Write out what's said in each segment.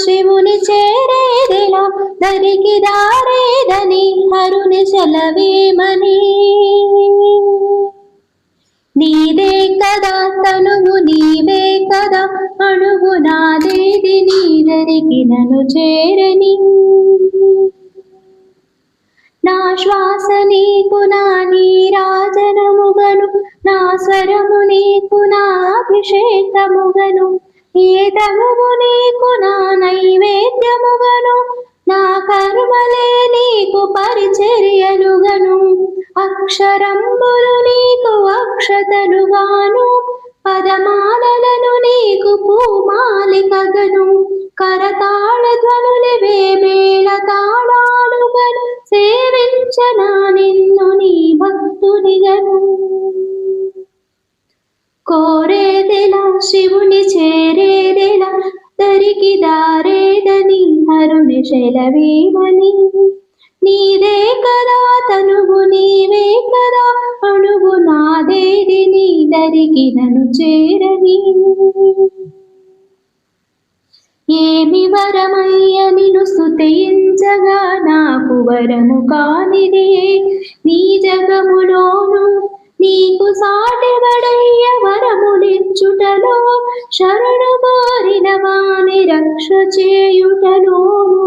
శివుని చేరేదెలా దరికి దారేదని హరుని సెలవేమని. నీదే కదా తనువు నీవే కదా అణువు నాదేది నీదరికి నన్ను చేరని. నా శ్వాస నీకు నా నీరాజనముగను నా స్వరము నీకు నా అభిషేకముగను ఏదమువు నీకు నా నైవేద్యముగను నా కర్మలే నీకు పరిచర్యలుగను అక్షరంబులు నీకు అక్షతలుగాను పదమాలలను నీకు పూమాలికగను కరతాళ ధ్వనులివే మేళ తాళాలుగను సేవించనా నిన్ను నీ భక్తునిగను. కోరేదెలా శివుని చేరేదెలా దరికి దారేదని హరుని సెలవేమని. నీదే కదా తనువు నీవే కదా అణువు నాదేది నీ దరికి నన్ను చేరని. ఏమి వరమయ్య నిన్ను స్తుతించగా నాకు వరము కానిదే నీ జగములోను నీకు సాటివడయ్య వరములిచ్చుటలో శరణు కోరిన వాని రక్ష చేయుటలోను.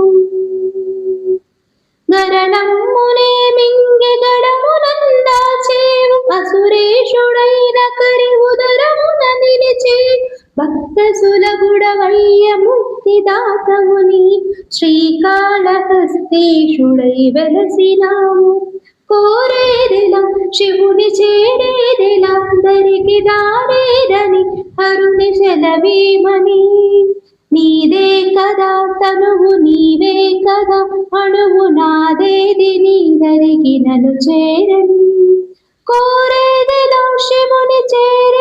గరణమ్మునే మింగి గడమునందాచేవు అసురేషుడైన కరి ఉదరమున నిలిచి భక్త సులభుడవయ్య ముక్తిదాతవుని శ్రీకాళహస్తీషుడై వెలసినావు. కోరేదెలా శివుని చేరేదెలా దరికి దారేదని హరుని సెలవేమని. నీదే కదా తనువు నీవే కదా అణువు నాదేది నీ దరికి నన్ను చేరని. కోరేదెలా శివుని చేరే